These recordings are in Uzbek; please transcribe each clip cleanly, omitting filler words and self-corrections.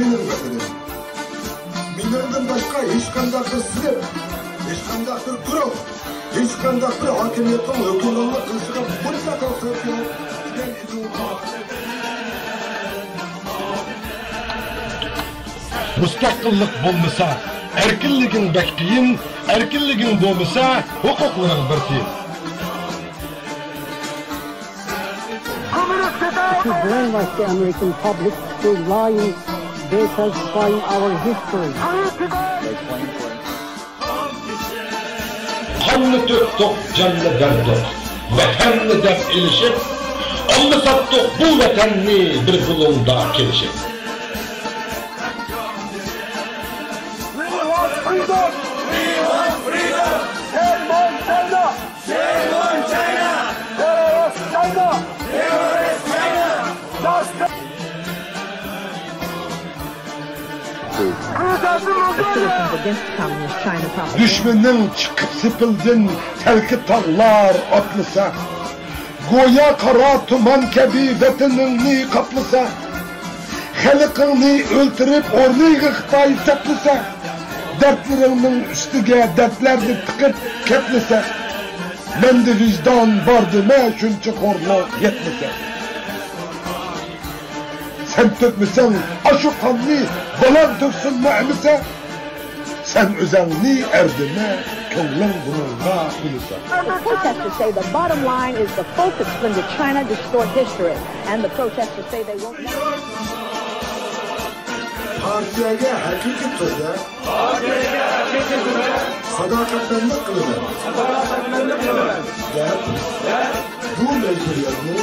mening meselem. Mendan boshqa hech qanday bir sinf, hech qanday bir guruh, hech qanday bir hokimiyatning hukmronlik qilishiga mutlaqo so'z yo'q. Müstakillik bo'lmasa, erkinliging bekqiyin, erkinliging bo'lmasa, huquqlaring bir tiyin. To brainwash the American public through lying, falsifying our history. Kanlı töktük, canlı verdik, vatanını def ilişip, allı sattık bu vatanını bir bulunda kelişip. Düşmenin çıkıp sipildin telki tağlar atlısa, goya kara tuman kebi vatanını kaplısa, halkını öldürüp ornayı Xitay saplasa, dertlerinin üstüge dertlerini tıkıp keplese, mende vicdan vardı mı şunca korlu yetmese. Sen tökmesen aşu kanlı balan töksün mü emese, sen özenli erdime kılın bununla ulusa. The protesters say the bottom line is the focus when the China distort history, and the protesters say they won't. Partiyaga hakiki turda, sadaqatmandlik qilaman. Bu mecburiyatni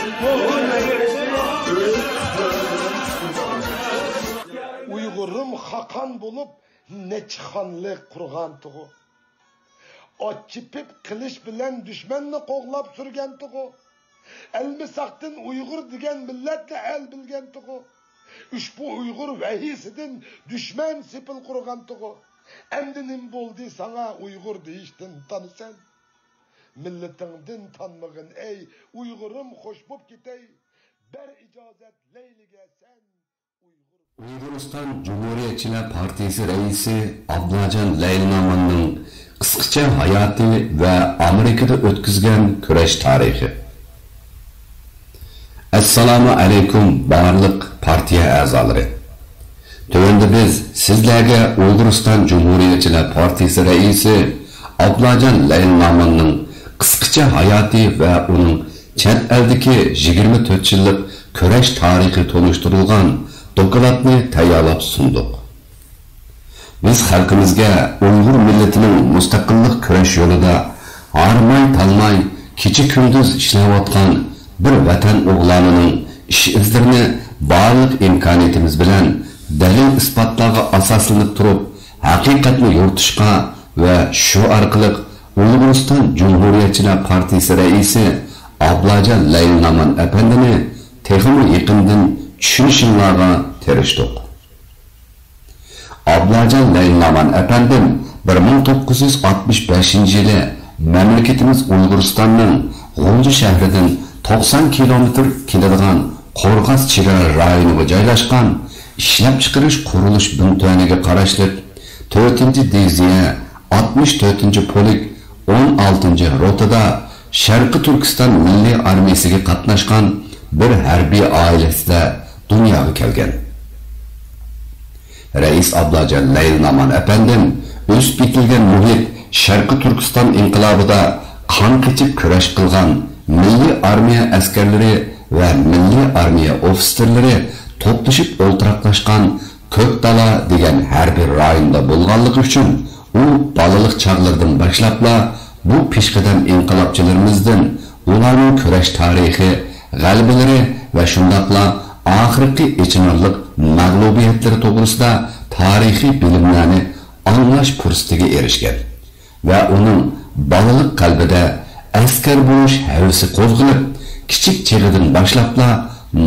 Uygurum hakan bulup neçhanlık kurgan tuğu. Açıpıp kılıç bilen düşmanını qoğlap sürgen tuğu. Elmisaktın Uygur digen milletle el bilgen tuğu. Ushbu Uygur vehisinden düşman sipil kurgan tuğu. Emdinim boldu sana Uygur deyiştin tanısan. Milletinden tanmagın ey Uygurum hoş bop gitey. Ber icazet leylige sen. Uyg'uriston Cumhuriyetçiler Partisi reisi Ablajon Laylomanning qisqacha hayoti va Amerikada o'tkazgan kurash tarixi. Assalomu alaykum barliq partiya a'zolari. Tövende biz sizlarga Uyg'uriston Cumhuriyetçiler Partisi reisi Ablajon Laylomanning qisqacha hayoti va uning chet eldagi 24 yillik kurash tarixi tonuşturulgan dokladni tayyorlab sunduq. Biz xalqimizga Uyg'ur milletining mustaqillik kurash yo'lida armay talmay kecha kunduz ishlayotgan bir vatan o'g'lonining ish izlarini barliq imkoniyatimiz bilan dalil isbotlarga asoslanib turib haqiqatni yo'rtishga va shu orqali Uyg'uriston Cumhuriyetçiler Partisi reisi Ablajon Layloman efendini texmi yaqindan tushunishinglarga tirishdik. Ablajon Layloman efendim 1965 yili mamlakatimiz Uyg'uristonning G'unji shahridan 90 kilometr keladigan Qo'rg'as chegara rayoniga joylashgan ishlab chiqarish qurilish bintaniga qarashli 4-diviziya 64-polik 16-rotada Sharqi Turkiston Milliy armiyasiga qatnashgan bir harbiy oilasida dunyoga kelgan. Reis Ablajon Layloman efendim o'sib ketilgan muhit Sharqi Turkiston inqilobida qon kechib kurash qilgan milliy armiya askarlari va milliy armiya ofitserlari to'plashib o'ltiraqlashgan Ko'kdala degan harbiy rayonda bo'lganligi uchun u balaliq chaqlardan boshlabla bu peshqadam inqilobchilarimizdan ularning kurash tarixi, g'alabalari va shundaqla oxirgi ichinarlik mag'lubiyatlari to'g'risida tarixiy bilimlarni anglash fursatiga erishgan va uning balaliq qalbida askar bo'lish havasi qo'zg'alib, kichik chig'idan boshlabla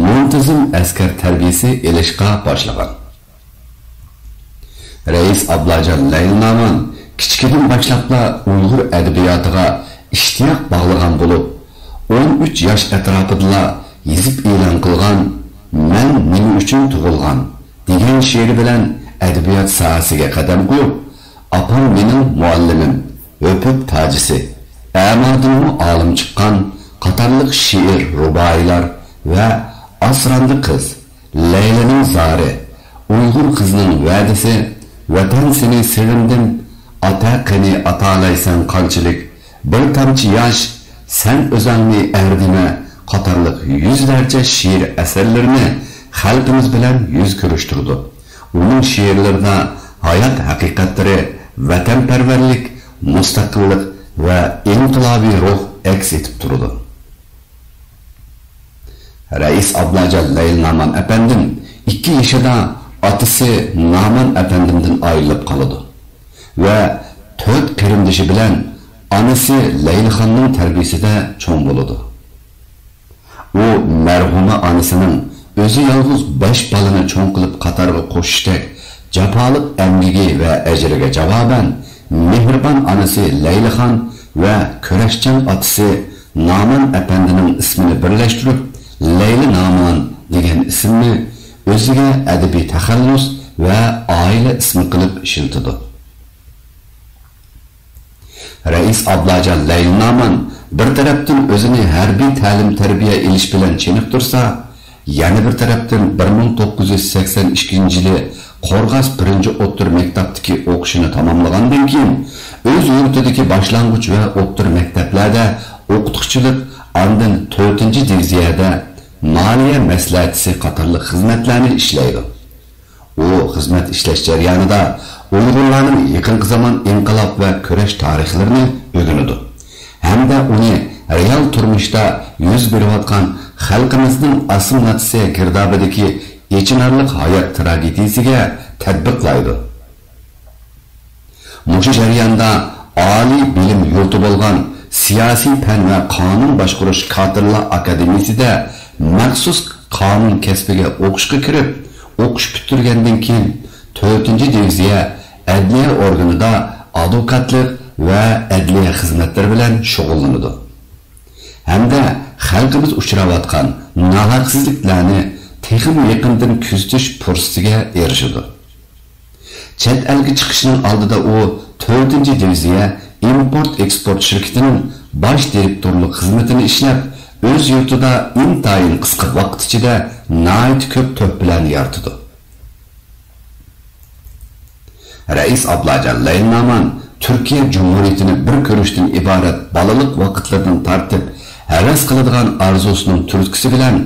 muntazam askar tarbiyasi elishga boshlagan. Reis Ablajon Layloman kichikdan boshlabla Uyg'ur adabiyotiga ishtiyoq bog'lagan bo'lib, 13 yosh atrofida yezib e'lon qilgan "Men nima uchun tug'ilgan" degan she'ri bilan adabiyot sohasiga qadam qo'yib, apam mening muallimim, o'pib tojisi, amadimni olim chiqqan qatorliq she'r, ruboiylar va Asrandi qiz, Laylaning zori, Uyg'ur qizining va'dasi, vatan seni sevindim, ata qani atalaysan qanchalik, bir tomchi yosh, sen o'zingni erdime qatorliq yuzlarcha she'r asarlarini xalqimiz bilan yuz ko'rishtirdi. Uning she'rlarida hayot haqiqatlari, vatanparvarlik, mustaqillik va inqilobiy ruh aks etib turdi. Rais Ablajon Layl Naman efendim 2 yaşında atası Naman efendimden ayrılıp kaldı ve 4 kırımdışı bilen anası Leylixan'ın terbiyesinde çoğun buludu. O merhuma anasının özü yalnız 5 balını çoğun kılıp Katar'a koşuştek capalık emgigi ve ecrige cevaben mehriban anası Leylixan ve köreşçen atısı Naman efendinin ismini birleştirip Leyli Naman degan ismni o'ziga adabiy taxallus va oila ismi qilib ishiltidi. Rais Ablajon Layl Naman bir tarafdan o'zini harbiy ta'lim-tarbiya ilish bilan chiniq tursa, yana bir tarafdan 1982-yili Qo'rg'as 1-o'rta maktabdagi o'qishini tamomlagandan keyin o'z yurtidagi boshlang'ich va o'rta maktablarda o'qituvchilik, ondan 4-diviziyada maliye maslahatchisi qatorliq xizmatlarni ishlaydi. U xizmat ishlash jarayonida Uyg'urlarning yaqinqi zamon inqilob va kurash tarixlarini o'rganadi. Hamda uni real turmushda yuz berayotgan xalqimizning assimilyatsiya girdobidagi echinarli hayot tragediyasiga tatbiqlaydi. Mushu jarayonda oliy bilim yurti bo'lgan siyosiy fan va qonun boshqarish kadrlar akademiyasida maxsus qonun kasbiga o'qishga kirib, o'qish bitirgandan keyin 4-diviziya adliya organida advokatlik va adliya xizmatlari bilan shug'ullanadi. Hamda xalqimiz uchrayotgan nohaqsizliklarni texnik yaqindan kuzatish fursatiga erishadi. Chet elga chiqishning oldida u 4-diviziya import-eksport shirkatining bosh direktorlik xizmatini ishlab, o'z yurtida intayin qisqa vaqt ichida nayt ko'p to'plarni yaratdi. Rais Ablajon Layl Naman Türkiye Cumhuriyeti'ni bir ko'rishdan iborat balalik vaqtlardan tartib havas qiladigan arzusining turtkisi bilan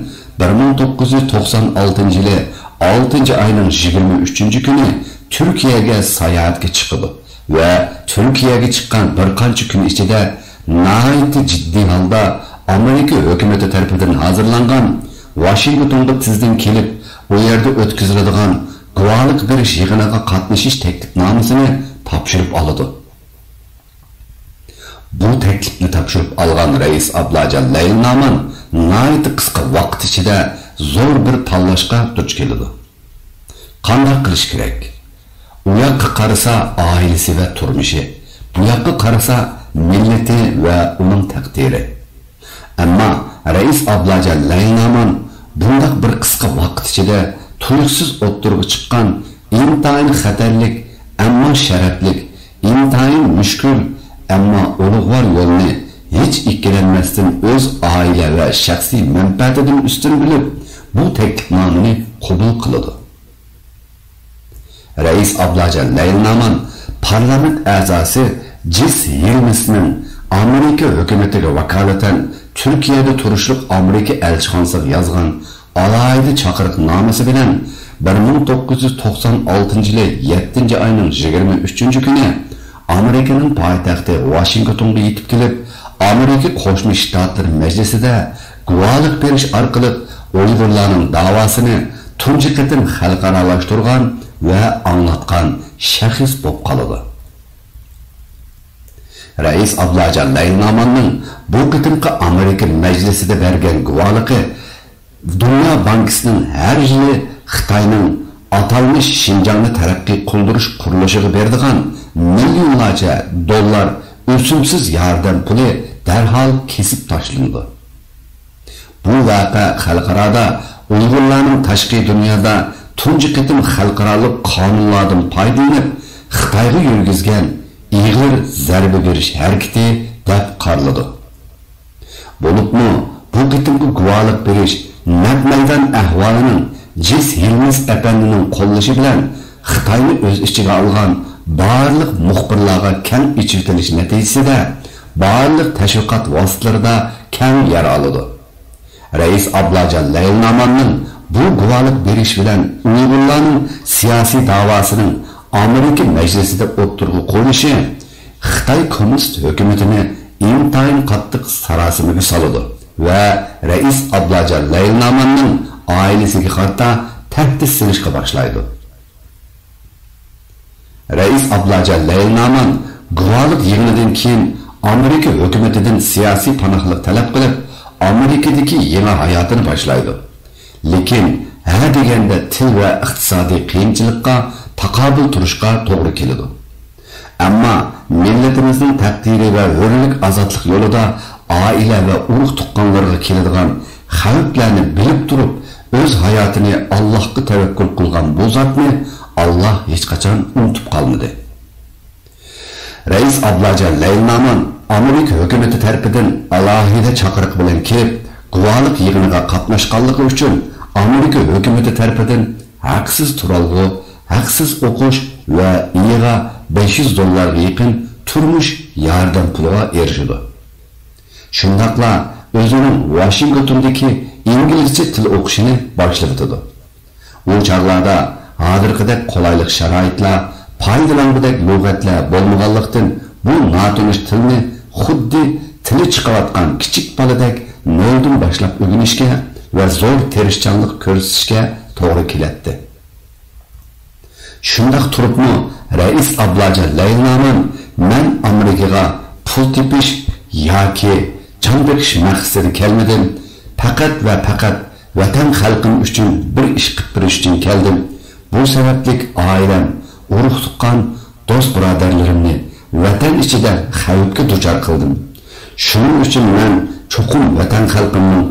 1996-yili 6-oyning 23-kuni Turkiyaga sayohatga chiqdi ve Türkiye'ye çıkan bir qancha kun ichida nahayati jiddiy holda Amerika hükümeti tarafından hazırlangan Washington'da tizden kelip o yerde ötküzüladigan guvohlik berish yig'iniga qatnashish taklifnomasini topshirib oladi. Bu taklifni topshirib olgan Rais Ablajon Layl Naman nahayati qisqa vaqt ichida zo'r bir tanlashga duch keladi. Qanday qilish kerak? U yoqqa qarasa oilasi va turmushi, bu yoqqa qarasa millati va uning taqdiri. Amma Rais Ablajon Layl Naman bundaq bir qisqa vaqt ichida tuyuqsiz o'ttirib chiqqan intayin xatarlik, ammo sharaflik, intayin mushkul, ammo ulug'vor yo'lni hech ikkilanmasdan o'z oila va shaxsiy manfaatidan ustun bilib, bu taklifnomani qabul qiladi. Rais Ablajon Layl Naman parlament a'zosi Jis Yilmisning Amerika hukumatiga vakolatan Türkiye'de turishliq Amerika elchixonasiga yozgan alayda chaqiriqnomasi bilan 1996-yili 7-oyning 23-kuni Amerika'nın poytaxti Washingtonga yetib kelib, Amerika Qo'shma Shtatlar Majlisida guvohlik berish orqali Uyg'urlarning da'vosini tunji qatim xalqaralashtirgan va anglatgan shaxs bo'lib qoladi. Rais Ablajon Layl Namanning bu qitimqi Amerika Majlisida bergan guvohligi Dünya Bankasının her yılı Xitayning atalmış Şinjanni taraqqiy qildirish qurilishiga berdigan milyonlarca dollar o'simsiz yordam puli darhol kesib tashlandi. Bu voqea xalqarada Uyg'urlarning tashqi dunyoda tunji qitim xalqarалық qonunlardan foydalanib Xitoyga yurgizgan ig'ir zarba berish harakati deb qaraladi. Bo'libmi bu qitimga guvohlik berish naq maydon ahvolining Jis Hilmis apandining qo'llashi bilan Xitoyni o'z ichiga olgan barliq muxbirlarga keng ichirtilish natijasida barliq tashviqot vositalarida keng yer oladi. Rais Ablajon Layilnamanning bu guvohlik berish bilan Uyg'urlarning siyosiy davosining Amerika majlisida o'ttirg'i qo'yilishi Xitoy kommunist hukumatini intayin qattiq sarosimaga soladi va Rais Ablajon Layilnamanning oilasiga qarata tahdid silishga boshlaydi. Rais Ablajon Layilnaman guvohlik yig'inidan keyin Amerika hukumatidan siyosiy panohlik talab qilib, Amerikadagi yangi hayotini boshlaydi. Lekin ha deganda til va iqtisodiy qiyinchilikqa taqobil turishga to'g'ri keladi. Ammo millatimizning taqdiri va hurlik ozodlik yo'lida oila va urug' tuqqanlarga keladigan xavflarni bilib turib, o'z hayotini Allohga tavakkul qilgan bu zotni Alloh hech qachon unutib qolmadi. Rais Ablajon Layilnaman Amerika hukumati tarafidan alohida chaqiriq bilan kelib, guvohlik yig'iniga qatnashganligi uchun Amerika hukumati tarafidan haqsiz turalg'i, haqsiz o'qish va yiga $500 ga yaqin turmush yordam puliga erishdi. Shundaqla o'zining Washingtondagi inglizcha til o'qishini boshladi. U chog'larda hozirgidek qulaylik sharoitlar, foydalangudak lug'atlar bo'lmaganlikdan bu notanish tilni xuddi tili chiqayotgan kichik boladek noldan boshlab o'rganishga va zo'r tirishchanlik ko'rsatishga to'g'ri keladi. Shundaq turibmi, Rais Ablajon Layilnaman men Amerikaga pul tepish yoki jon bekish maqsadida kelmadim. Faqat va faqat vatan xalqim uchun bir ish qilib berish uchun keldim. Bu sabablik oilam, urug' tuqqan do'st birodarlarimni vatan ichida xavfga duchor qildim. Shuning uchun men cho'qim vatan xalqimning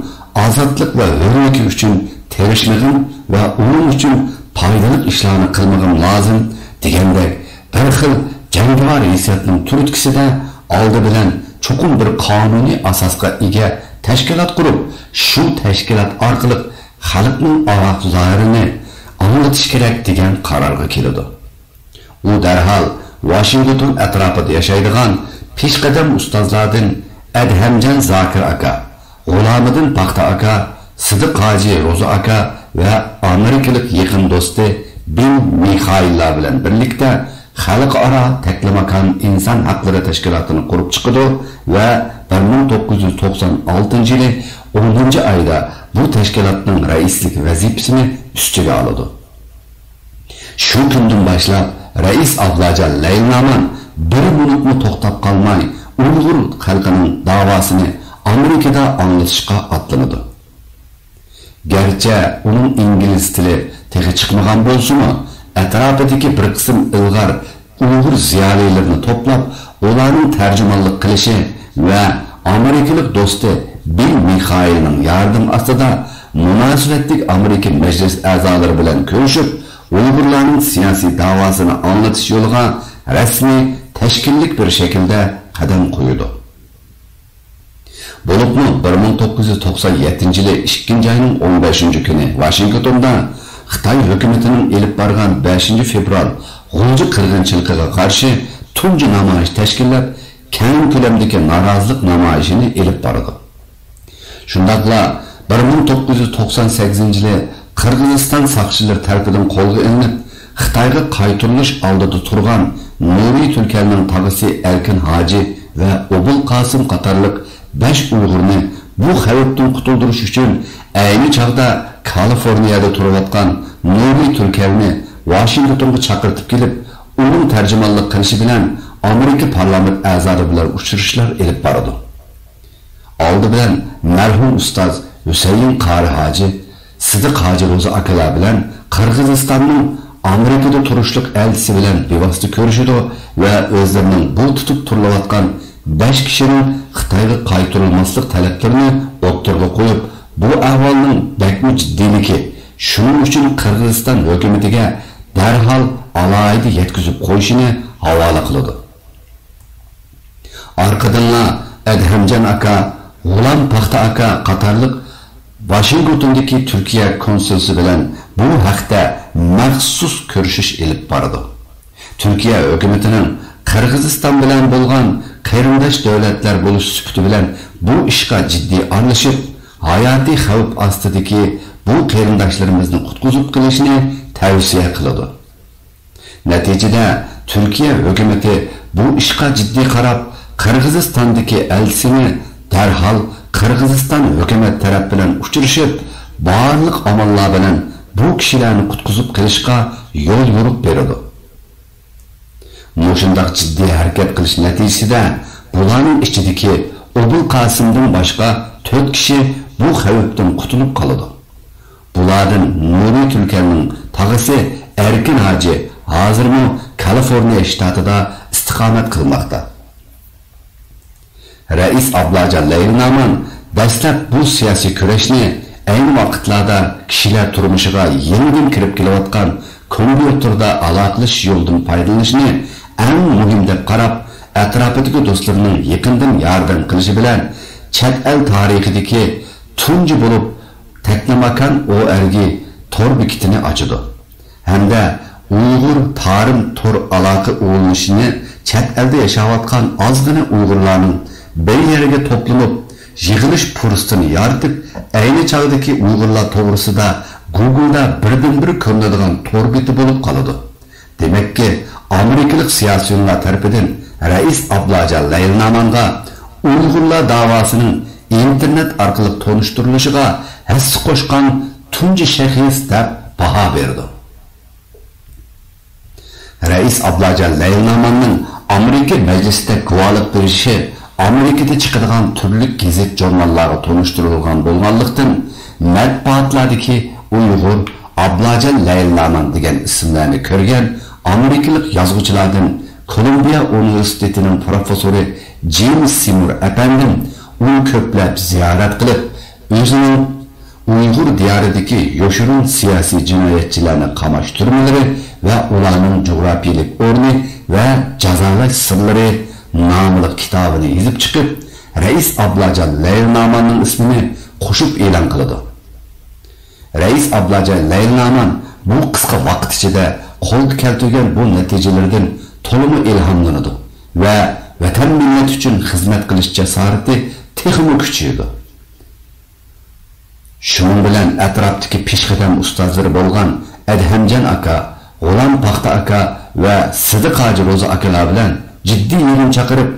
ozodlik va hurligi uchun terishligim va uning uchun foydali ishlarni qilmagim lozim degandek bir xil jangovar hissiyatning turtkisida oldi bilan cho'qim bir qonuniy asosga ega tashkilot qurib, shu tashkilot orqali xalqning ovoqlarini anglatish kerak degan qarorga keldi. U darhol Washington atrofida yashaydigan peshqadam ustozlardan Adhamjon Zokir aka, G'ulomidin Paxta aka, Sidiq Hoji Ro'za aka va amerikalik yaqin do'sti Bill Mikhaillar bilan birlikda xalqaro taklamakon inson haqlari tashkilotini qurib chiqdi va 1996-yili 10-oyda bu tashkilotning raislik vazifasini ustiga oldi. Shu kundan boshlab Rais Ablajon Layilnaman bir minutni to'xtab qolmay Uyg'ur xalqining davosini Amerikada anglatishga otlanadi. Garchi uning ingliz tili tegi chiqmagan bo'lsa-mu, atrofidagi bir qism ilg'or Uyg'ur ziyolilarini to'plab, ularning tarjimonlik qilishi va amerikalik do'sti Bill Mikhailning yardım ostida munosabatlik Amerika majlis a'zolari bilan ko'rishib, Uyg'urlarning siyosiy davosini anglatish yo'liga rasmiy tashkillik bir shaklda qadam qo'ydi. Bo'libmi 1997-yili 2-oyning 15-kuni Washingtonda Xitoy hukumatining elib borgan 5-fevral G'ulji qirg'inchiligiga qarshi tunji namoyish tashkillab, keng ko'lamdagi norozilik namoyishini elib bordi. Shundaqla 1998-yili Qirg'iziston soqchilari tomonidan qo'lga olinib, Xitoyga qaytarilish oldida turgan Nuriy Turkalning tog'asi Erkin Hoji va Obul Qosim qatorliq 5 Uyg'urni bu xavfdan qutuldirish uchun ayni chog'da Kaliforniyada turayotgan Nuriy Turkalni Washingtonga chaqirtib kelib, uning tarjimonlik qilishi bilan Amerika parlament a'zolari bilan uchrashishlar elib bordi. Oldi bilan marhum ustoz Husayn Qari Hoji, Sidiq Hoji Ro'za akalar bilan Qirg'izistonning Amerikada turishlik elchisi bilan bevosita ko'rishdi va o'zlarining bu tutib turilayotgan 5 kishining Xitoyga qaytarilmaslik talablarini o'ttirga qo'yib, bu ahvolning bakmi jiddiyligi shuning uchun Qirg'iziston hukumatiga darhol alohida yetkazib qo'yishini havola qiladi. Arqadanla Adhamjon aka, G'ulom Paxta aka qatorliq Washingtondagi Turkiya konsulsi bilan bu haqda maxsus ko'rishish elib bordi. Turkiya hukumatining Qirg'iziston bilan bo'lgan qarindosh davlatlar bo'lish sifati bilan bu ishga jiddiy aralashib, hayotiy xavf ostidagi bu qarindoshlarimizni qutqizib qilishni tavsiya qiladi. Natijada Turkiya hukumati bu ishga jiddiy qarab, Qirg'izistondagi elchisini darhol Qirg'iziston hukumat taraf bilan uchrashib, barliq amallar bilan bu kishilarni qutqizib qilishga yo'l yo'riq beradi. Mushundaq jiddiy harakat qilish natijasida bularning ichidagi Obul Qasimdan boshqa 4 kishi bu xavfdan qutulib qoladi. Bulardan Nuri Tulkanning tag'isi Erkin Haji hozirmi Kaliforniya shtatida istiqomat qilmoqda. Rais Ablajon Layilnaman dastlab bu siyosiy kurashni ayni vaqtlarda kishilar turmushiga yangidan kirib kelayotgan kompyuterda aloqalash yo'lidan foydalanishni eng muhim deb qarab, atrofidagi do'stlarining yaqindan yordam qilishi bilan chet el tarixidagi tunji bo'lib Teknomakan ORG tor bekitini ochdi. Hamda Uyg'ur tarim tor aloqa o'yinishini chet elda yashayotgan ozgina Uyg'urlarning bir yerga to'planib, yig'ilish fursatini yaratib, ayni chog'dagi Uyg'urlar to'g'risida Google'da birdan-bir ko'rinadigan tor beti bo'lib qoladi. Demakki, Amerikalik siyosiyonlar tarafidan Rais Ablajon Layilnamanға Uyg'urlar davosining internet orqali tonishtirilishiga hassa qo'shgan tunji shaxs deb baho berdi. Rais Ablajon Layilnamanning Amerika majlisida guvohlik berishi Amerikada chiqadigan turli gazet jurnallarga tonishtirilgan bo'lganlikdan matbuotlardagi Uyg'ur Ablajon Layilnaman degan ismlarni ko'rgan Amerikalik yozuvchilardan Kolumbiya universitetining professori James Seymour apandim uni ko'plab ziyorat qilib, o'zining Uyg'ur diyoridagi yoshirin siyosiy jinoyatchilarni qamash turmalari va ularning jug'rafiyalik o'rni va jazolash sirlari nomli kitobini yozib chiqib, Rais Ablajon Layilnamanning ismini qo'shib e'lon qildi. Rais Ablajon Layilnaman bu qisqa vaqt ichida qo'lga keltirgan bu natijalardan to'liq ilhomlanadi va vatan millat uchun xizmat qilish jasorati texnik kuchaydi. Shuning bilan atrofdagi peshqadam ustozlari bo'lgan Adhamjon aka, G'ulom Paxta aka va Sidiq Hoji Ro'za akalar bilan jiddiy yig'in chaqirib,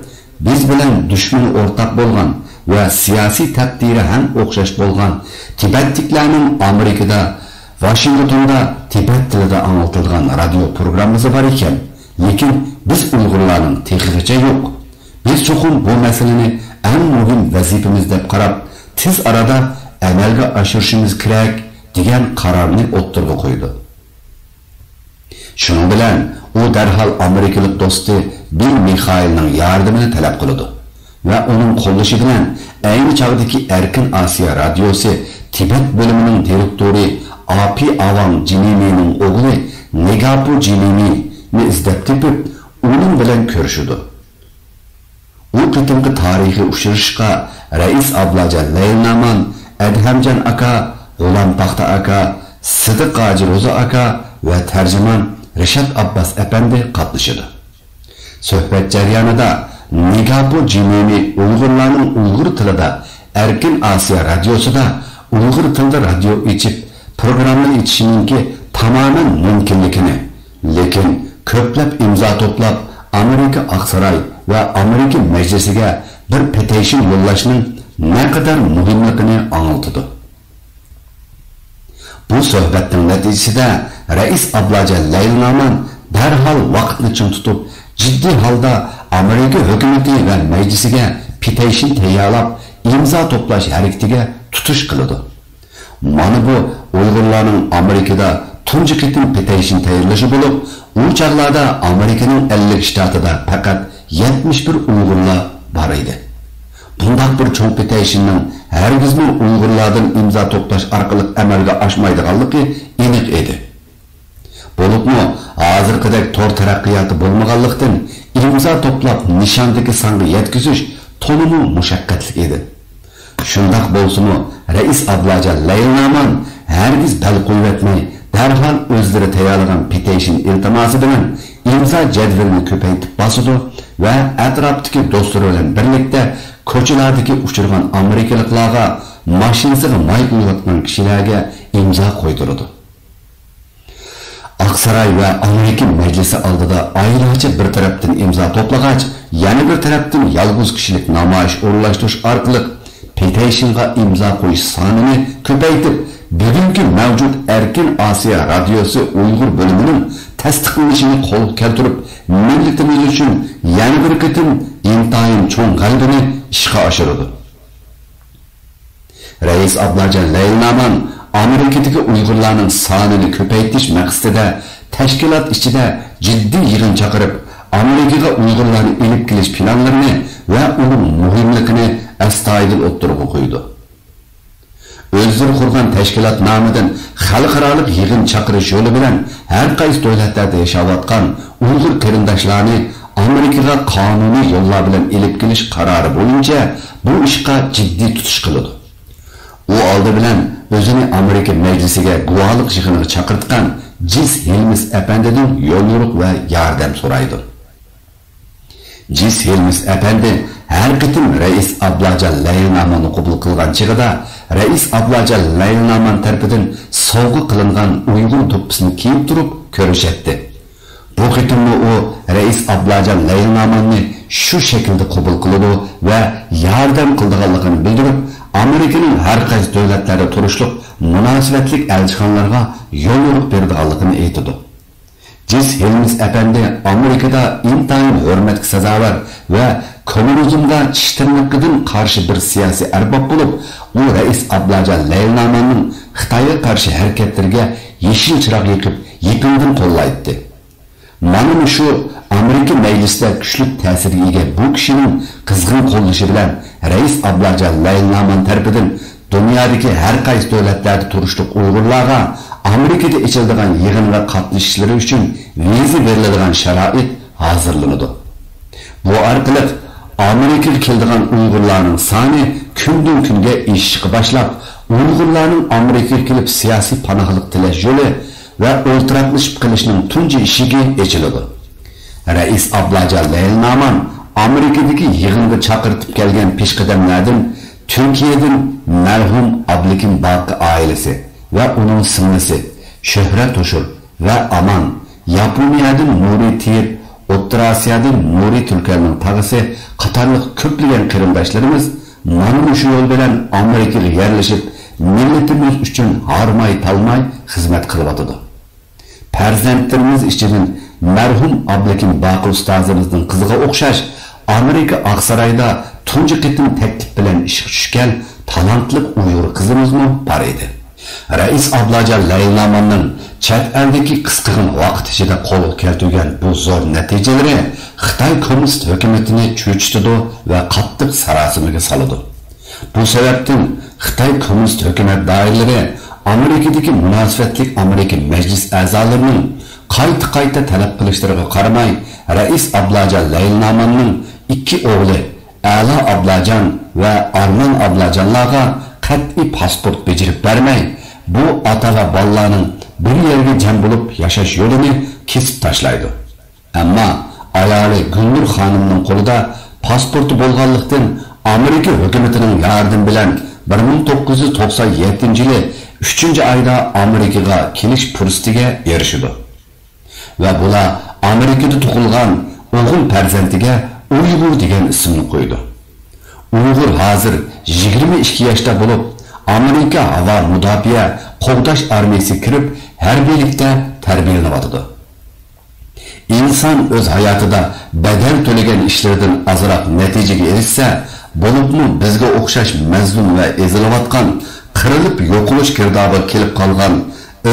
biz bilan dushmani o'rtaq bo'lgan va siyosiy taqdiri ham o'xshash bo'lgan Tibetliklarning Amerikada, Washingtonda Tibet tilida anlatilgan radio programmasi bor ekan, lekin biz Uyg'urlarning texnikicha yo'q. Biz cho'qim bu masalani eng muhim vazifamiz deb qarab, tez arada amalga oshirishimiz kerak degan qarorni o'ttirib qo'ydi. Shuning bilan u darhol Amerikalik do'sti Bill Mikhailning yordamini talab qildi va uning qo'llashi bilan ayni chog'dagi Erkin Osiyo radiosi Tibet bo'limining direktori Api Avam Jinimining o'g'li Negapu Jinimi ni izlab tepib, uning bilan ko'rishdi. U qitimqi tarixiy uchrashishga Rais Ablajon Layilnaman, Adhamjon aka, G'ulom Paxta aka, Sidiq Hoji Ro'za aka va tarjimon Rishad Abbas apandi qatnashdi. Suhbat jarayonida Negapu Jinimi Uyg'urlarning Uyg'ur tilida Erkin Osiyo radiosida Uyg'ur tilida radio ichib programma ichishninki tamamen mumkinligini, lekin ko'plab imzo to'plab Amerika Aqsaray va Amerika majlisiga bir petition yo'llashning naqadar muhimligini anlatdi. Bu suhbatning natijasida Rais Ablajon Layilnaman darhol vaqtni ching tutib, jiddiy holda Amerika hukumati va majlisiga petition tayyorlab, imzo to'plash harakatiga tutish qildi. Mana bu Uyg'urlarning Amerikada tunji qitim petition tayyorlashi bo'lib, u chaqlarda Amerikaning 50 shtatida faqat 71 Uyg'urlar bor edi. Bundaq bir cho'ng petishonning hargizmi Uyg'urlardan imzo to'plash orqali amalga oshmaydiganligi aniq edi. Bo'libmi, hozirgidek tor taraqqiyoti bo'lmaganlikdan imzo to'plab nishondagi songa yetkazish to'liq mushaqqatli edi. Shundaq bo'lsa-mu, Rais Ablajon Laylaman hargiz bal qo'yatmay, darhol o'zlari tayyorlagan petishon iltimosi bilan imzo jadvalini ko'paytirib bosdi va atrofdagi do'stlari bilan birlikda ko'chalardagi uchirgan amerikaliklarga mashinasiga may quyayotgan kishilarga imzo qo'ydirdi. Aqsaray va Amerika majlisi oldida ayirmachi bir tarafdan imzo to'plagach, yana bir tarafdan yolg'iz kishilik namoyish o'rinlashtirish orqali petishonga imzo qo'yish sonini ko'paytirib, bugungi mavjud Erkin Osiyo radiosi Uyg'ur bo'limining tasdiqlanishini qo'l keltirib, millatimiz uchun yana bir qitim intayin cho'ng g'alabani ishga oshirdi. Rais Ablajon Laylaman Amerikadagi Uyg'urlarning sonini ko'paytirish maqsadida tashkilot ichida jiddiy yig'in chaqirib, Amerikaga Uyg'urlarni elib kelish planlarini va uning muhimligini astoydil o'ttirib qo'ydi. O'zlari qurgan tashkilot nomidan xalqaro yig'in chaqirish yo'li bilan har qaysi davlatlarda yashayotgan Uyg'ur qarindoshlarni Amerikaga qonuniy yo'llar bilan elib kelish qarori bo'yicha bu ishga jiddiy tutish qildi. U oldi bilan o'zini Amerika majlisiga guvohlik yig'iniga chaqirtgan Jis Helmis apandidan yo'l-yo'riq va yordam so'raydi. Jis Helmis apandi har qitim Rais Ablajon Laylamanni qabul qilgan chig'ida Rais Ablajon Laylaman tarafidan sovg'a qilingan Uyg'ur do'ppisini kiyib turib ko'rishadi. Bu qitimda u Rais Ablajon Laylamanni shu shaklda qabul qildi va yordam qilganligini bildirib, Amerikaning har qaysi davlatlarda turishliq munosabatlik elchixonalarga yo'l-yo'riq berganligini aytdi. Jis Helmis apandi Amerikada intayin hurmatga sazovor va kommunizmga tishtirliqdan qarshi bir siyosiy arbob bo'lib, u Rais Ablajon Laylamanning Xitoyga qarshi harakatlariga yeshil chiroq yoqib, yepindan qo'llaydi. Mana shu Amerika majlisida kuchli ta'sirga ega bu kishining qizg'in qo'llashi bilan Rais Ablajon Laylaman tarafidan dunyodagi har qaysi davlatlarda turishliq Uyg'urlarga Amerikada ichiladigan yig'inga qatnashishlari uchun viza beriladigan sharoit hozirlanadi. Bu orqali Amerikaga keladigan Uyg'urlarning soni kundan kunga oshishga boshlab, Uyg'urlarning Amerikaga kelib siyosiy panohlik tilash yo'li va o'ltiraqlashib qilishning tunji eshigi ochiladi. Rais Ablajon Laylaman Amerikadagi yig'inga chaqirtib kelgan peshqadamlardan Turkiyadan marhum Ablekin Baqi oilasi va uning singlisi Shuhrat Toshur va Aman, Yaponiyadan Nuri Tiyib, O'rta Osiyodan Nuri Turkanning tag'isi qatorliq ko'plagan qarindoshlarimiz mana shu yo'l bilan Amerikaga yerlashib, millatimiz uchun harmay talmay xizmat qilyotdi. Farzandlarimiz ichidan marhum Ablekin Baqi ustozimizning qiziga o'xshash Amerika Aqsarayda tunji qitim taklif bilan ishga tushgan talantli Uyg'ur qizimizmi bor edi. Rais Ablajon Laylamanning chet eldagi qisqagina vaqt ichida qo'lga keltirgan bu zo'r natijalari Xitoy kommunist hukumatini cho'chitdi va qattiq sarosimaga soldi. Bu sababdan Xitoy kommunist hukumat doiralari Amerikadagi munosabatlik Amerika majlis a'zolarining qayta talab qilishlariga qaramay, Rais Ablajon Laylamanning ikki o'g'li A'lo Ablajon va Arman Ablajonlarga qat'iy pasport berib bermay, bu ota va bolalarning bir yerga jam bo'lib yashash yo'lini kesib tashlaydi. Ammo ayoli Gulnur xonimning qo'lida pasporti bo'lganlikdan Amerika hukumatining yordami bilan 1997-yili 3-oyda Amerikaga kelish fursatiga erishdi. Va bular Amerikada tug'ilgan o'g'il farzandiga Uyg'ur degan ismni qo'ydi. Uyg'ur hozir 22 yoshda bo'lib, Amerika havo mudofaa qo'g'dash armiyasiga kirib, harbiylikda tarbiyalanyapti. İnson o'z hayotida badal to'lagan ishlardan azroq natijaga erishsa, bo'libmi bizga o'xshash mazlum va ezilayotgan, qirilib yo'qolish girdobiga kelib qolgan,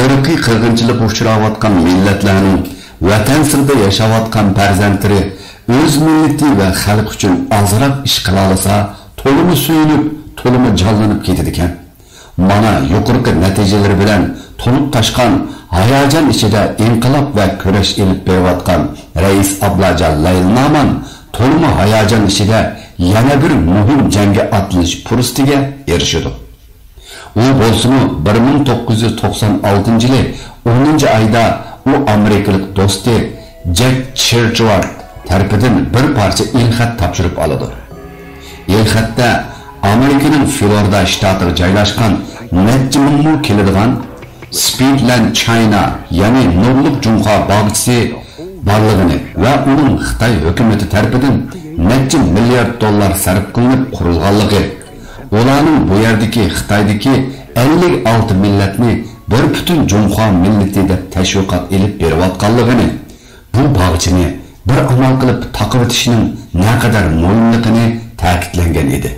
irqiy qirg'inchilik uchrayotgan millatlarning vatan sirida yashayotgan farzandlari o'z millati va xalq uchun azroq ish qila olsa to'limi suyunib, to'limi jonlanib ketadi ekan. Mana yuqorqi natijalar bilan to'lib tashqan hayajon ichida inqilob va kurash elib berayotgan Rais Ablajon Layilnaman to'limi hayajon ichida yana bir muhim jangga atilish fursatiga erishdi. U bo'lsimi 1996 yili 10-oyda u amerikalik do'sti Jack Churchward tarafidan bir parcha ilxat topshirib oladi. Ilxatda Amerikaning Florida shtatiga joylashgan necha ming keladigan Speedland China, ya'ni nurliq Junxo bog'chisi borligini va uning Xitoy hukumati tarafidan necha milliard dollar sarf qilinib qurilganligi, ularning bu yerdagi Xitoydagi 56 millatni bir butun Junxo millati deb tashviqot elib berayotganligini, bu bog'chini bir amal qilib taqib o'tishning naqadar muhimligini ta'kidlangan edi.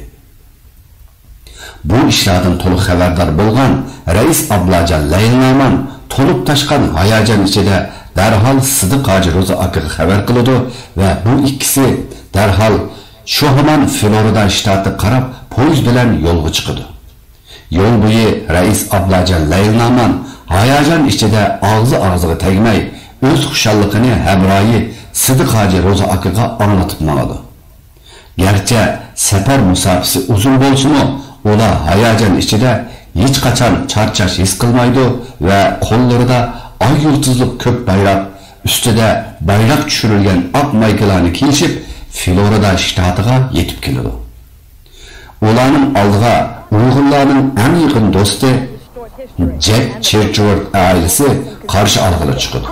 Bu ishlardan to'liq xabardor bo'lgan Rais Ablajon Layilnaman to'lib tashqan hayajon ichida darhol Sidiq Hoji Ro'za akaga xabar qiladi va bu ikkisi darhol shu hamon Florida shtati qarab poyezd bilan yo'lga chiqadi. Yo'l bo'yi Rais Ablajon Layilnaman hayajon ichida og'ziga tegmay o'z xushalligini hamroyi Sidiq Hoji Ro'za akaga anlatib boradi. Gerçi safar musafasi uzun bo'lsa-mu, ular hayajon ichida hech qachon charchash his qilmaydi va qo'llarida oy yulduzli ko'k bayroq ustida bayroq tushirilgan oq maykalarni kiyishib Florida shtatiga yetib keladi. Ularning oldiga Uyg'urlarning eng yaqin do'sti Jack Churchward ailasi qarshi olg'ili chiqadi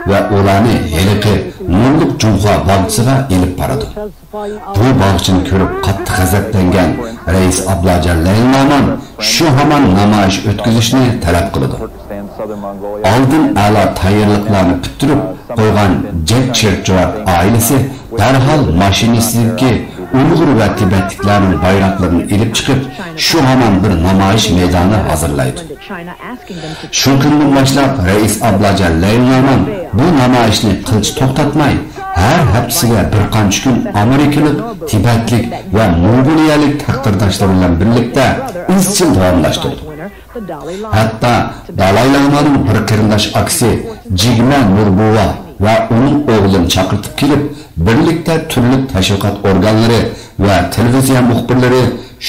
va ularni heliqi nurliq Junxo bog'chisiga elib boradi. Bu bog'chini ko'rib qattiq g'azablangan Rais Ablajon Layilnaman shu hamon namoyish o'tkazishni talab qiladi. Oldin a'lo tayyorliklarni bitirib qo'ygan Jack Churchward ailasi darhol mashinasiga Uyg'ur va Tibetliklarning bayroqlarini elib chiqib, shu hamon bir namoyish maydoni hazırlaydi. Shu kundan boshlab Rais Ablajon Layilnaman bu namoyishni qilch to'xtatmay, har haftasiga bir qancha kun Amerikalik, Tibetlik va Mongoliyalik taqdirdoshlar bilan birlikda izchil davomlashtirdi. Hatta Dalai Lamaning bir qarindosh aksi Jigme Nurbova va uning o'g'lini chaqirtib kelib, birlikda turli tashviqot organlari va televiziya muxbirlari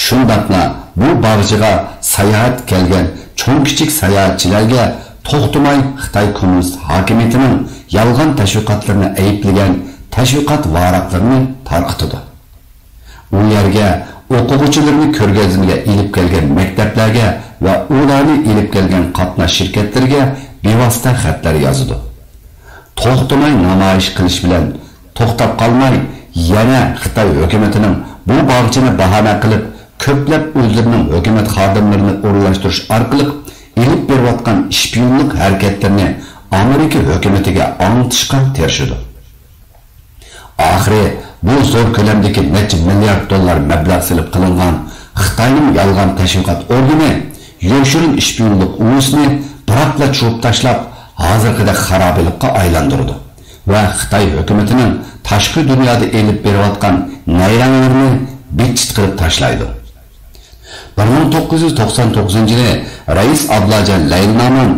shundaqla bu bog'chiga sayohat kelgan cho'ng-kichik sayohatchilarga to'xtamay Xitoy kommunist hokimiyatining yolg'on tashviqotlarini ayblagan tashviqot varaqlarini tarqatdi. U yerga o'quvchilarni ko'rgazmaga elib kelgan maktablarga va ularni elib kelgan qatnash shirkatlariga bevosita xatlar yozdi. To'xtamay namoyish qilish bilan to'xtab qolmay, yana Xitoy hukumatining bu bog'chini bahona qilib, ko'plab o'zlarining hukumat xodimlarini o'rlashtirish orqali elib berayotgan ishpiyonlik harakatlarini Amerika hukumatiga anglitishga tirishdi. Oxiri bu zo'r ko'lamdagi necha milliard dollar mablag' silib qilingan Xitoyning yolg'on tashviqot organi yoshirin ishpiyonlik ulusini biroqla chuvib tashlab, hozirgidek xarobilikqa aylantirdi va Xitoy hukumatining tashqi dunyoda elib berayotgan nayranlarini bitchit qilib tashlaydi. 1999-yili Rais Ablajon Layilnaman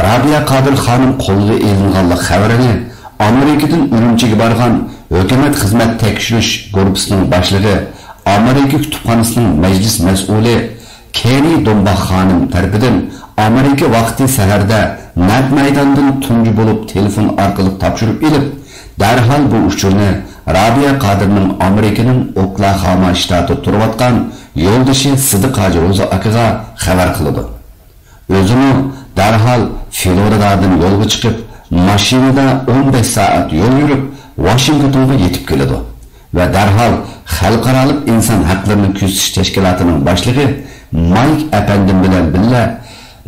Rabia Qodir xonim qo'lga elinganlik xabarini Amerikadan Urumchiga borgan hukumat xizmat tekshirish guruhining boshlig'i, Amerika kutubxonasining majlis mas'uli Kenny Dombax xonim tarafidan Amerika vaqti saharda naq maydondan tunji bo'lib telefon orqali topshirib elib, darhol bu uchurni Rabia Qodirning Amerikaning Oklahoma shtatida turayotgan yo'ldoshi Sidiq Hoji Ro'za akaga xabar qildi. O'zini darhol Floridadan yo'lga chiqib, mashinada 15 soat yo'l yurib, Washingtonga yetib keladi va darhol xalqaro inson haqlarini kuzatish tashkilotining boshlig'i Mike Apandim bilan birga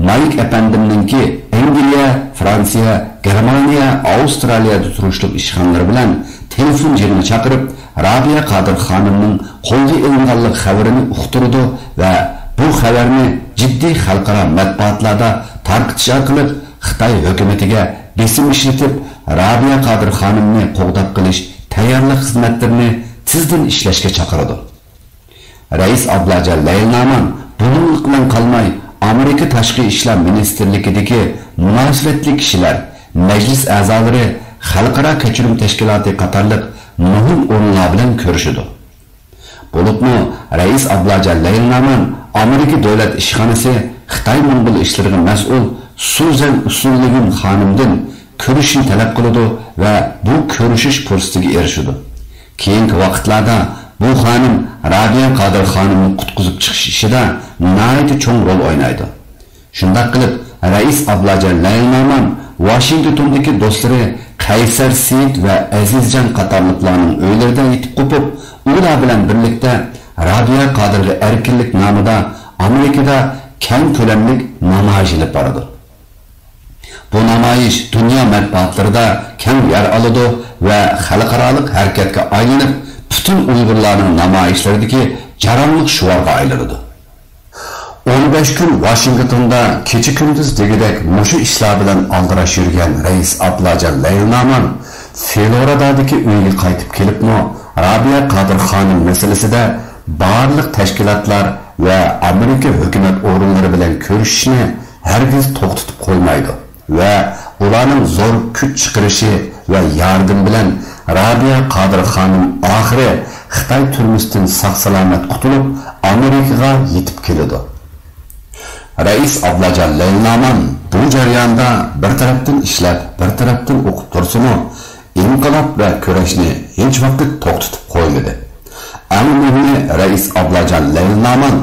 Mike Apandimninki Angliya, Fransiya, Germaniya, Avstraliyada turishli ishxonalari bilan telefon jirini chaqirib, Rabia Qodir xonimning qo'lga ilinganlik xabarini uqtirdi va bu xabarni jiddiy xalqaro matbuotlarda tarqatish orqali Xitoy hukumatiga besim ishlatib, Rabia Qodir xonimni qo'g'dab qilish tayyorlik xizmatlarini tizdan ishlashga chaqirdi. Reis Ablacan Leylnaman bununluk bilan qalmay Amerika Tashqi ishlar ministrligidagi munosabatli kishilar, majlis a'zolari, xalqaro kechirim tashkiloti qatorliq muhim o'rinlar bilan ko'rishdi. Bo'libmi Reis Ablacan Leylnaman Amerika davlat ishxonasi Xitoy Mongol ishlariga mas'ul Suzan Usulligin xonimdan ko'rishni talab qiladi va bu ko'rishish fursatiga erishdi. Keyingi vaqtlarda bu xonim Rabiya Qodir xonimni qutqizib chiqish ishida nihoyatda cho'ng rol o'ynaydi. Shunday qilib, Reis Ablacan Leylnaman Washingtondagi do'stlari Qaysar Seyit va Azizjon qatorliqlarning uylarida yetib qo'pib, ular bilan birlikda Rabiya Qodirga erkinlik nomida Amerikada keng ko'lamli namoyish olib boradi. Bu namoyish dunyo matbuotlarida keng yer oladi va xalqaro harakatga aylanib, bütün Uyg'urlarning namoyishlaridagi jarayonlik shuvarga aylanadi. 15 kun Washingtonda kecha kunduz degidek mushu ishlar bilan aldirash yurgan Reis Ablacan Leylnaman Floridadagi uyiga qaytib kelibmi, Rabiya Qodir xonim masalasida barliq tashkilotlar va Amerika hukumat o'rinlari bilan ko'rishishni hargiz to'xtatib qo'ymaydi va ularning zo'r kuch chiqarishi va yardım bilan Rabiya Qodir xonim oxiri Xitoy turmusdan sog'-salomat qutulib Amerikaga yetib keladi. Reis Ablacan Leylnaman bu jarayonda bir tarafdan ishlab, bir tarafdan o'qib tursimi, inqilob va kurashni hech vaqt to'xtatib qo'ymadi. Ammo Reis Ablacan Leylnaman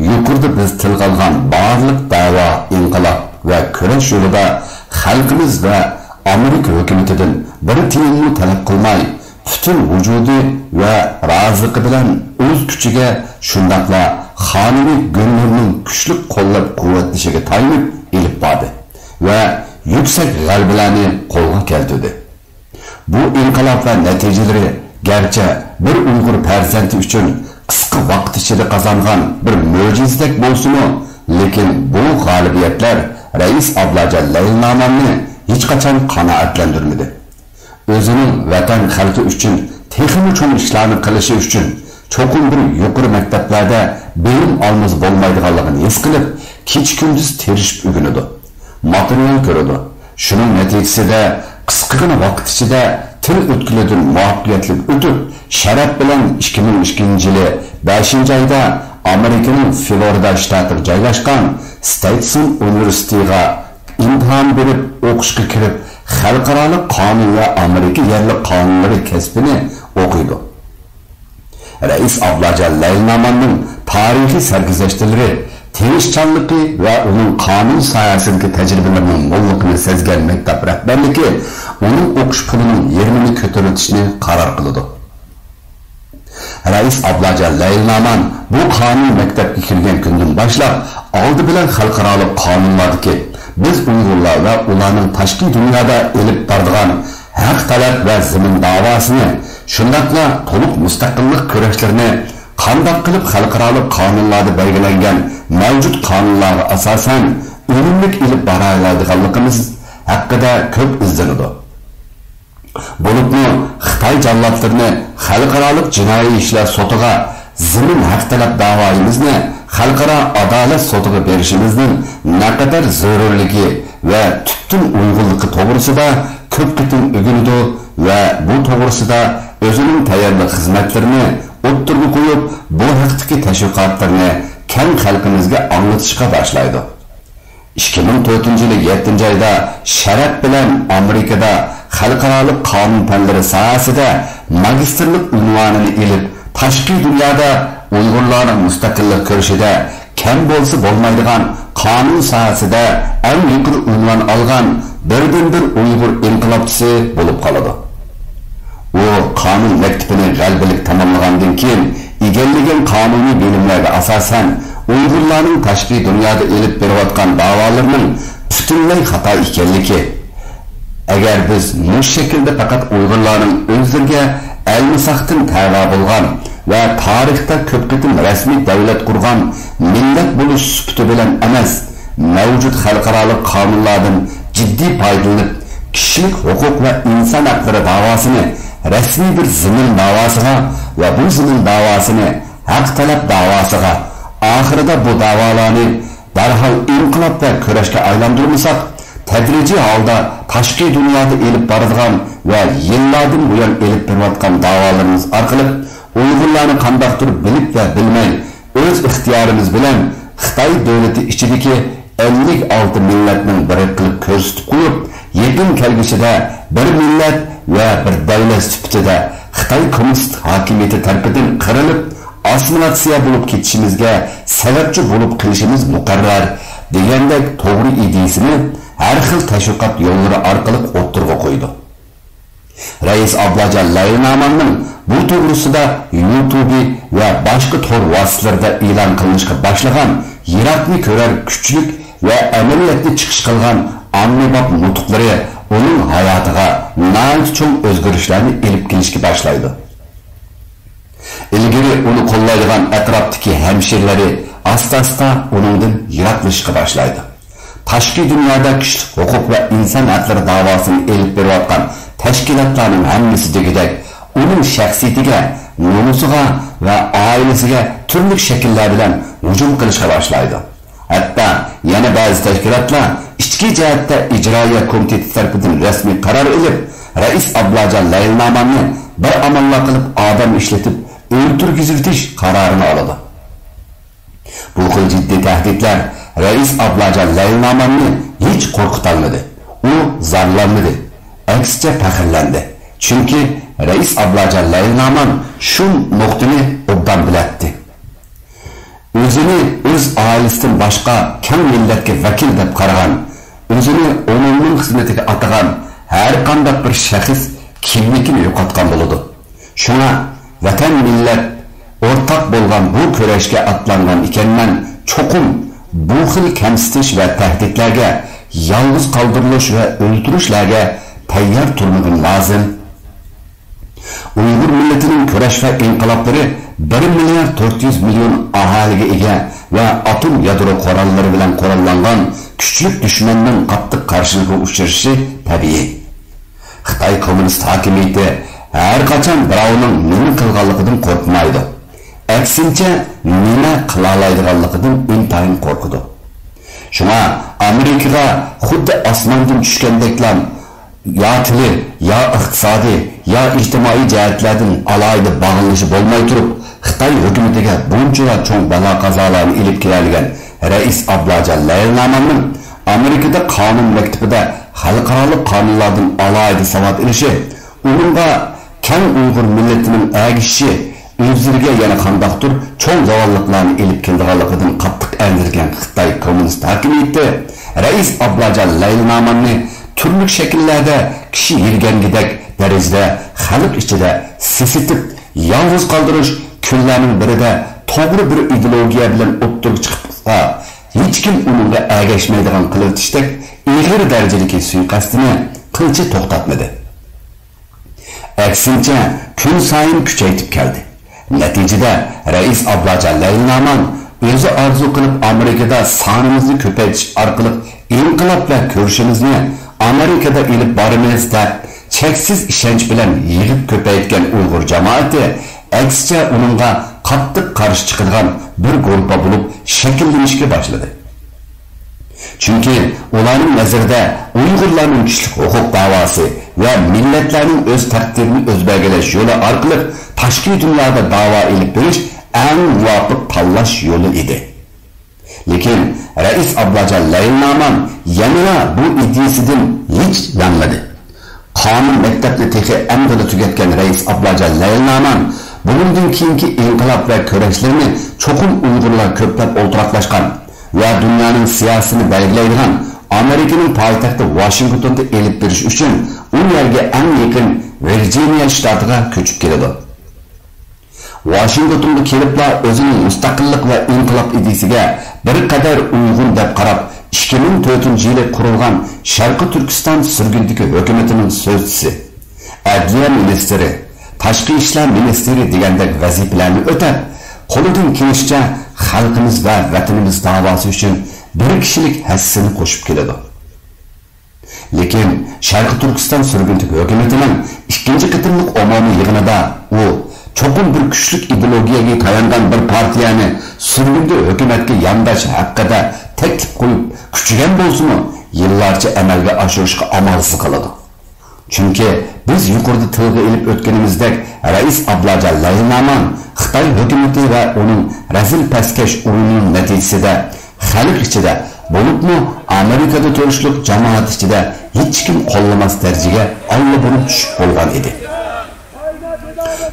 yuqorida biz tilga olgan barliq da'vo, inqilob va kurash yo'lida xalqimiz va Amerika hukumatidan bir tiyinni talab qilmay, bütün vujudi va razıqi bilan o'z kuchiga shundaqla xonimiy g'unurning kuchli qo'llab-quvvatlashiga tayanib elib bordi va yuksak g'alabalarni qo'lga keltirdi. Bu inqilob va natijalari garchi bir Uyg'ur farzandi uchun qisqa vaqt ichida qozongan bir mo'jizadek bo'lsa-mu, lekin bu g'alabiyatlar Reis Ablacan Leylnamanni hech qachon qanoatlantirmadi. O'zining vatan xalqi uchun texnik cho'ng ishlarni qilishi uchun cho'qim bir yuqori maktablarda bilim olmaz bo'lmaydiganligini his qilib, kech-kunduz tirishib o'rganadi, material ko'radi. Shuning natijasida qisqagina vaqt ichida til o'tkilidan muvaffaqiyatli o'tib, sharaf bilan 2002-yili 5-oyda Amerikaning Florida shtatiga joylashgan Stetson universitetiga imtihon berib o'qishga kirib, xalqaro qonun va Amerika yerlik qonunlari kasbini o'qiydi. Reis Ablacan Leylnamanning tarixiy sarguzashtlari, tirishchanligi va uning qonun sohasidagi tajribalarining mo'lligini sezgan maktab rahbarligi uning o'qish pulining yerini ko'tarishni qaror qildi. Reis Ablacan Leylnaman bu qonun maktabga kirgan kundan boshlab oldi bilan xalqaro qonunlardagi biz Uyg'urlar va ularning tashqi dunyoda elib boradigan haq talab va zamin davosini, shundaqla to'liq mustaqillik kurashlarini qanday qilib xalqaro qonunlarda belgilangan mavjud qonunlarga asosan unumli ilib bora oladiganligimiz haqida ko'p izlanadi. Bo'libmi Xitoy jallodlarini xalqaro jinoiy ishlar sotiga zamin haq talab davoimizni xalqaro adolat sotiga berishimizning naqadar zarurligi va tutun uyg'unligi to'g'risida ko'p qitim o'rganadi va bu to'g'risida o'zining tayyorlik xizmatlarini o'ttirib qo'yib, bu haqdagi tashviqotlarni keng xalqimizga anglitishga boshlaydi. 2004-yili 7-oyda sharaf bilan Amerikada xalqaro qonun fanlari sohasida magistrlik unvonini olib, tashqi dunyoda Uyg'urlarning mustaqillik ko'rishida kam bo'lsa bo'lmaydigan qonun sohasida eng yuqori unvon olgan birdan-bir Uyg'ur inqilobchisi bo'lib qoladi. U qonun maktabini g'albalik tamomlagandan keyin egallagan qonuniy bilimlarga asosan Uyg'urlarning tashqi dunyoda elib berayotgan da'volarining butunlay xato ekanligi. Agar biz bu shaklda faqat Uyg'urlarning o'zlariga almisaqdan tava bo'lgan va tarixda ko'p qitim rasmiy davlat qurgan millat bo'lish sifati bilan emas, mavjud xalqaro qonunlardan jiddiy foydalanib, kishilik huquq va inson haqlari davosini rasmiy bir zamin davosiga va bu zamin davosini haq talab davosiga, oxirida bu davolarni darhol inqilob va kurashga aylantirmasak, tadrijiy holda tashqi dunyoda elib boradigan va yillardan buyon elib borayotgan davolarimiz orqali Uyg'urlarni qandaqdir bilib va bilmay o'z ixtiyorimiz bilan Xitoy davlati ichidagi 56 millatning biri qilib ko'rsatib qo'yib, yaqin kelgusida bir millat va bir davlat sifatida Xitoy kommunist hokimiyati tarafidan qirilib, assimilyatsiya bo'lib ketishimizga sababchi bo'lib qilishimiz muqarrar degandek to'g'ri ideyasini har xil tashviqot yo'llari orqali o'ttirg'a qo'ydi. Rais Ablajon Layilnamanning bu to'g'risida YouTube va boshqa tor vositalarda e'lon qilinishga boshlagan Yiroqni ko'rar kuchlik va amaliyotni chiqish qilgan ommabop nutqlari uning hayotiga nihoyat cho'ng o'zgarishlarni elib kelishga boshlaydi. Ilgari uni qo'llaydigan atrofdagi hamshirlari asta-asta uningdan yiroqlashishga boshlaydi. Tashqi dunyoda kishilik huquq va inson haqlari davosini elib berayotgan tashkilotlarning hammasi degidek uning shaxsiyatiga, nomusiga va oilasiga turli shakllar bilan hujum qilishga boshlaydi. Hatto yana ba'zi tashkilotlar ichki jihatda ijroiya komiteti tomonidan rasmiy qaror ilib, Rais Ablajon Layilnamanni bir amallar qilib odam ishlatib o'ltirgizitish qarorini oladi. Bu xil jiddiy tahdidlar Rais Ablajon Layilnamanni hech qo'rqitolmadi. U zarlanmadi, aksicha faxrlandi. Chunki Rais Ablajon Layilnaman shu nuqtani obdan bilatdi. O'zini o'z oilasidan boshqa kam millatga vakil deb qaragan, o'zini umumiy xizmatiga atagan har qanday bir shaxs kimligini yo'qotgan bo'ladi. Shuna vatan millat o'rtaq bo'lgan bu kurashga atlangan ekanman, cho'qim bu xil kamsitish va tahdidlarga, yolg'iz qoldirilish va o'ldirishlarga tayyor turmagim lozim. Uyg'ur millatining kurash va inqiloblari 1,4 million aholiga ega va atom yadro qurollari bilan qurollangan kuchli dushmanning qattiq qarshiligiga uchrashi tabiiy. Xitoy kommunist hokimiyati har qachon birovning nima qilganligidan qo'rqmaydi. Aksincha, nima qila oladiganligidan intayin qo'rqadi. Shuna Amerikaga xuddi osmondan tushgandeklar ya tili, ya iqtisodiy, ya ijtimoiy jihatlardan alohida bog'lanishi bo'lmay turib, Xitoy hukumatiga buncha cho'ng balo qazolarni ilib keladigan Rais Ablajon Layilnamanning Amerikada qonun maktabida xalqaro qonunlardan alohida savod ilishi, uningga keng Uyg'ur millatining agishi o'zlariga yana qandaqdir cho'ng zavolliqlarni ilib kelganligidan qattiq andirgan Xitoy kommunist hokimiyati Rais Ablajon Layilnamanni turli shakllarda kishi yirgangidek darajada xalq ichida sesitib, yolg'iz qoldirish kunlarning birida to'g'ri bir ideologiya bilan o'ttirib chiqibsa, hech kim unga agashmaydigan qilishdak ig'ir darajadagi suiqasdini qilchi to'xtatmadi. Aksincha, kun sayin kuchayib keldi. Natijada Rais Ablajon Layilnaman o'zi orzu qilib Amerikada sonimizni ko'paytirish orqali inqiloblar ko'rishimizni Amerikada ilib boramiz deb cheksiz ishonch bilan yig'ib ko'paytgan Uyg'ur jamoati aksicha uningga qattiq qarshi chiqadigan bir guruh bo'lib shakllanishga boshladi. Chunki ularning nazarida Uyg'urlarning kishilik huquq da'vosi va millatlarning o'z taqdirini o'z belgilash yo'li orqali tashqi dunyoda da'vo ilib berish eng muvofiq tanlash yo'li edi. Lekin Rais Ablajon Layilnaman yana bu ideyasidan hech yanmadi. Qonun maktabni texi amdida tugatgan Rais Ablajon Layilnaman bundan keyingi inqilob va kurashlarni cho'qim Uyg'urlar ko'plab o'ltiraqlashgan va dunyoning siyosatini belgilaydigan Amerikaning poytaxti Washingtonda elib berish uchun u yerga eng yaqin Virginia shtatiga ko'chib keladi. Washingtonda keliblar o'zining mustaqillik va inqilob ideyasiga bir qadar Uyg'ur deb qarab 2004-yili qurilgan Sharqi Turkiston surgundagi hukumatining so'zchisi, Adliya ministri, Tashqi ishlar ministri degandek vazifalarni o'tab, qo'lidan kelishicha xalqimiz va vatanimiz da'vosi uchun bir kishilik hassini qo'shib keladi. Lekin Sharqi Turkiston surgundagi hukumatining ikkinchi qitimliq umumiy yig'inida u çoğun bir güçlük ideologiyaga tayangan bir partiyani sürgünde hükümetke yandaş hakkında teklif koyup küçügen bolsunmu yıllarca emelge aşırışka amalsız kaladı. Çünkü biz yukarıda tılgı ilip ötkenimizdek Reis Ablaca Layınaman Xitay hükümeti ve onun rezil peskeş oyunun neticesinde halk içinde bolup mu Amerika'da törüşlük cemaat içinde hiç kim kollamaz dercige Allah bunu düşüp olgan idi.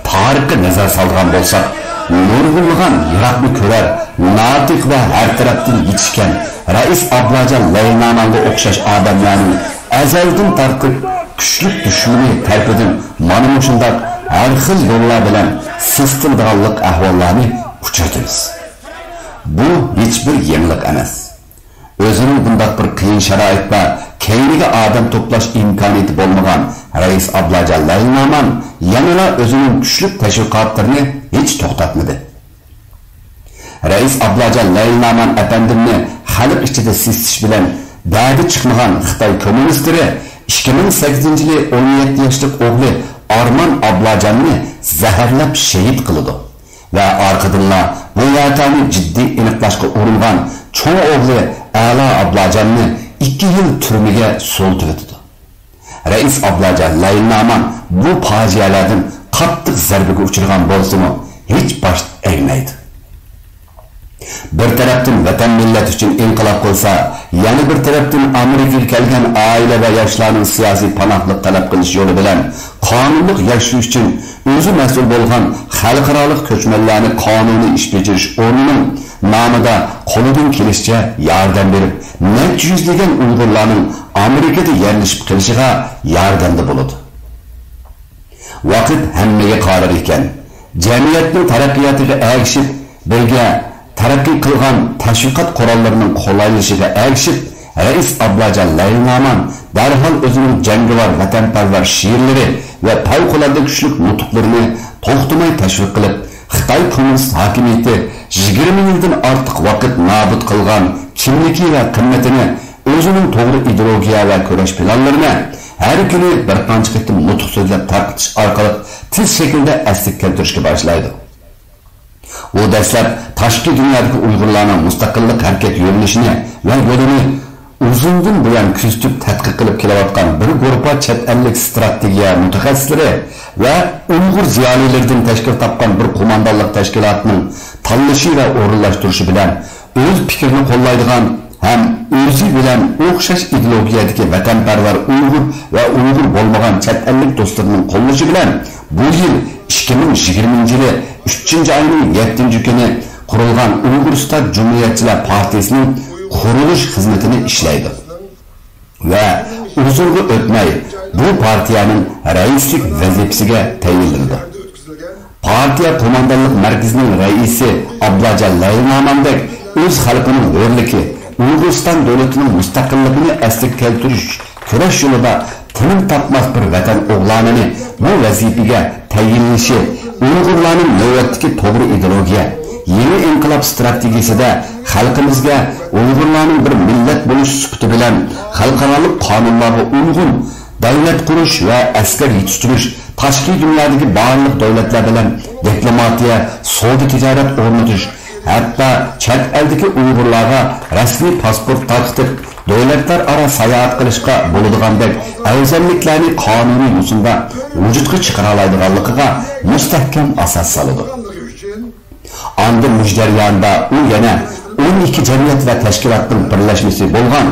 Tarihke nazar salgan bolsak, nurgulluğun Irak'ını körer, natik ve her taraftan yetişken Reis Ablaca Layınaman'ga okşaş adamlarının ezelden tartıp güçlük düşmeni terpedin manımuşundak her xil yollar bilen sistemdağlık ahvallarını uçurdunuz. Bu hiçbir yenilik emas. Özünün bundak bir kıyın şaraitla keyniga adam toplaş imkaniyeti bolmagan Reis Ablaca Layınaman yanına özünün güçlük teşvikatlarını hiç toxtatmadı. Reis Ablaca Layınaman efendimni halk içinde sistiş bilen derdi çıkmagan Xitay komünistleri 2008-yili 17 yaşlık oğlu Arman Ablacan'ı zehirlep şehit kılıdı. Ve arkadanla bu yatağını ciddi iniqlaşqa uğrulgan çoğu oğlu Ala Ablacan'ı 2 yıl türmege soldurdu. Reis Ablaca Layınaman bu facialardan qattiq zarbaga uçurgan bolsumu hiç baş eğmeydi. Bir taraftan vatan millet için inqilab qilsa, yana bir taraftan Amerikaga kelgan aile ve yaşlarının siyasi panahlık talep qilish yolu bilen qonunluq yaşash için özü mesul bolgan xalqarалық köçmenlerini kanuni iş beceriş o'rnining namida qo'lidan kelishicha yordam berib, necha yuzlagan Uyg'urlarning Amerikada yerleşip qilishiga yordamda bo'ladi. Vaqt hammaga qodir ekan. Jamiyatning taraqqiyotiga ergishib, birga taraqqiy qilgan tashviqot qurollarining qo'laylashiga ergishib, Reis Ablaca Layınaman darhol o'zining jangovar vatanparvar she'rlari va favqulodda kuchli nutqlarini to'xtamay tashviq qilib, Xitoy kommunist hokimiyati 20 yildan ortiq vaqt nobud qilgan kimligi va qimmatini o'zining to'g'ri ideologiya va kurash planlarini har kuni bir qancha qitim nutq so'zlab tarqitish orqali tez shaklda asliga keltirishga boshlaydi. O dastlab tashqi dunyodagi Uyg'urlarning mustaqillik harakat yo'nalishini va yo'lini uzundan buyon kuzatib tadqiq qilib kelayotgan bir guruh chet ellik strategiya mutaxassislari va Uyg'ur ziyolilaridan tashkil topgan bir qo'mondonlik tashkilotining tanlashi va o'rinlashtirishi bilan o'z fikrini qo'llaydigan ham o'zi bilan o'xshash ideologiyadagi vatanparvar Uyg'ur va Uyg'ur bo'lmagan chet ellik do'stlarining qo'llashi bilan bu yil 2020-yili 3-oyning 7-kuni qurilgan Uyg'uriston Cumhuriyetçiler Partisining qurilish xizmatini ishlaydi. Va uzunga o'tmay bu partiyaning raislik vazifasiga tayinlandi. Partiya qo'mondonlik markazining raisi Ablaca Layınamandek o'z xalqining o'rligi, Uyg'uriston davlatining mustaqilligini asliga keltirish kurash yo'lida tinim topmas bir vatan o'g'lonini bu vazifaga tayinlashi Uyg'urlarning navbatdagi to'g'ri ideologiya, yeni inqilob strategiyasida xalqimizga Uyg'urlarning bir millat bo'lish sifati bilan xalqaro qonunlarga uyg'un davlat qurish va askar yetishtirish, tashqi dunyodagi barliq davlatlar bilan diplomatiya, savdo tijorat o'rnatish, hatto chet eldagi Uyg'urlarga rasmiy pasport tarqatib, davlatlar aro sayohat qilishga bo'ladigandek afzalliklarni qonuniy yo'sinda vujudga chiqara oladiganligiga mustahkam asos soladi. Andı müjdariyanda u yana 12 jamiyat va tashkilotning birlashmasi bo'lgan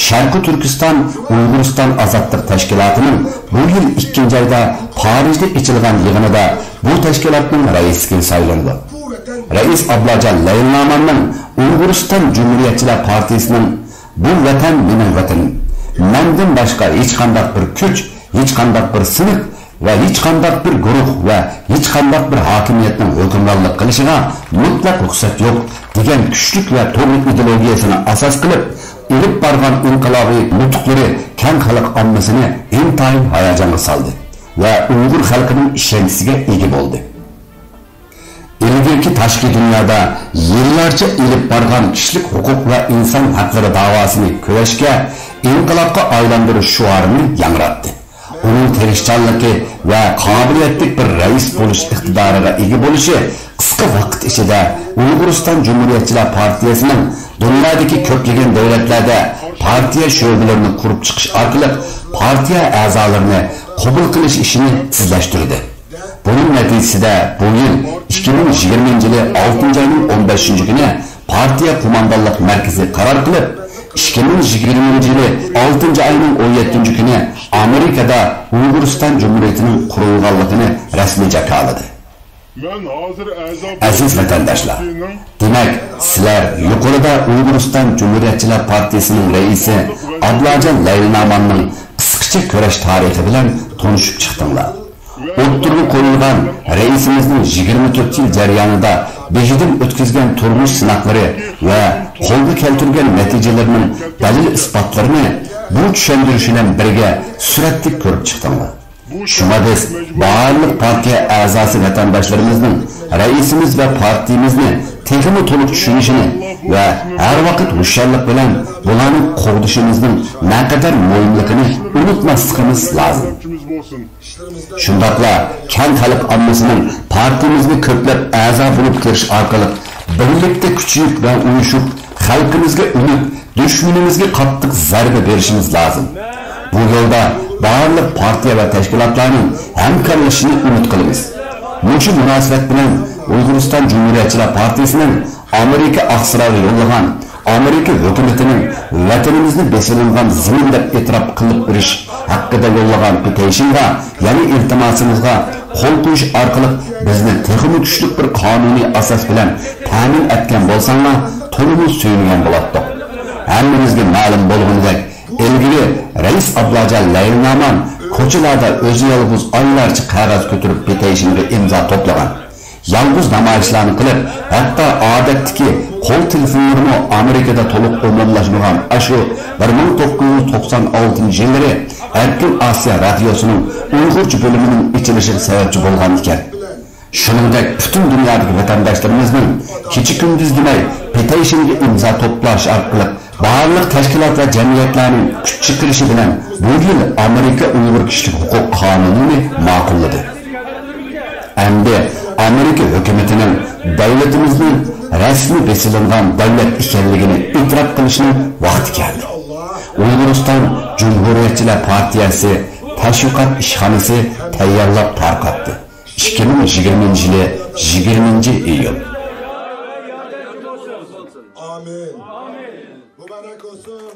Sharqi Turkiston Uyg'uriston Azodlik tashkilotining bu yil 2-oyda Parijda ochilgan yig'inida bu tashkilotning raisiga saylandi. Reis Ablaca Layınamanning Uyg'uriston Cumhuriyetçiler Partisining bu vatan mening vatanim, mendan boshqa hech qanday bir kuch, hech qanday bir sinf ve hiç qanday bir guruh ve hiç qanday bir hokimiyatning hukmronlik qilishiga mutlaq ruxsat yo'q degan kuchlik va to'g'ri ideologiyasini asos qilib ilib borgan inqilobiy nutqlari keng xalq ommasini intayin hayajonga soldi va Uyg'ur xalqining ishonchiga ega bo'ldi. İlgirki tashqi dunyoda yillarcha ilib borgan kishilik huquq va inson haqlari davosini kurashga, inqilobga aylantirish shuarini yangratdi. Onun tirishchanligi va qobiliyatli bir rais bo'lish iqtidoriga ega bo'lishi qisqa vaqt ichida Uyg'uriston Cumhuriyetçiler Partiyasining dunyodagi ko'plagan davlatlarda partiya sho'balarini qurib chiqish orqali partiya a'zolarini qabul qilish ishini tezlashtirdi. Bunun neticesinde bu yıl 2020 yılı 6. ayının 15. günü partiya kumandanlık merkezi karar kılıp 2020 yılı 6. ayının 17. günü Amerika'da Uyg'uriston Cumhuriyeti'nin kurulganlığını resmice kağıladı. Aziz vatandaşlar, demek sizler yukarıda Uyg'uriston Cumhuriyetçiler Partiyasining reisi Ablajon Layilnamanning qisqacha kurash tarihi bilan tanışıp chiqdinglar. O'ttirga qo'yilgan reisimizning 24 yil jarayonida bejidan o'tkazgan turmush sinoqlari va qo'lga keltirgan natijalarning dalil isbotlarini bu tushundirish bilan birga suratli ko'rib chiqdinglar. Shuna biz barliq partiya a'zosi vatandoshlarimizni raisimiz va partiyamizni texmi to'liq tushunishini va har vaqt hushyorlik bilan bularni qo'g'dishimizning naqadar muhimligini unutmasligimiz lozim. Shundaqla keng xalq ommasining partiyamizga ko'plab a'zo bo'lib kirish orqali birlikda kuchayib va uyushib xalqimizga umid, dushmanimizga qattiq zarba berishimiz lozim. Bu yo'lda barliq partiya va tashkilotlarning hamkorlashishini umid qilamiz. Mushu munosabat bilan Uyg'uriston Cumhuriyetçiler Partiyasining Amerika aqsirori yo'llagan Amerika hukumatining vatanimizni besilingan zulm deb e'tirof qilib berish haqida yo'llagan petitsiyasiga, ya'ni iltimosimizga qo'l qo'yish orqali bizni texnik kuchli bir qonuniy asos bilan ta'min etgan bo'lsanglar, to'liq suyungan bo'ladi. Hammamizga ma'lum bo'lganidek, ilgari rais Ablajon Layilnaman ko'chalarda o'zi yolg'iz oylarcha qog'oz ko'tarib petitsiyasiga imzo to'plagan. Yalnız namoyishlarni qilib, hatto odatdagi qo'l telefonlarini Amerikada to'liq umumlashmagan ashu 1996-yillari Erkin Osiyo radiosining Uyg'urcha bo'limining ichilishiga sababchi bo'lgan ekan. Shuningdek, butun dunyodagi vatandoshlarimizni kecha kunduz demay petitsiyasiga imzo to'plash orqali barliq tashkilot va jamiyatlarning kuch chiqarishi bilan bu yil Amerika Uyg'ur kishilik huquq qonunini ma'qulladi. Endi Amerika hukumatining davlatimizning rasmiy besilingan davlat ekanligini e'tirof qilishning vaqti keldi. Uyg'uriston Cumhuriyetçiler Partiyasi tashviqot ishxonasi tayyorlab tarqatdi. 2020 yılı 20. iyul. Amin. Mübarek olsun.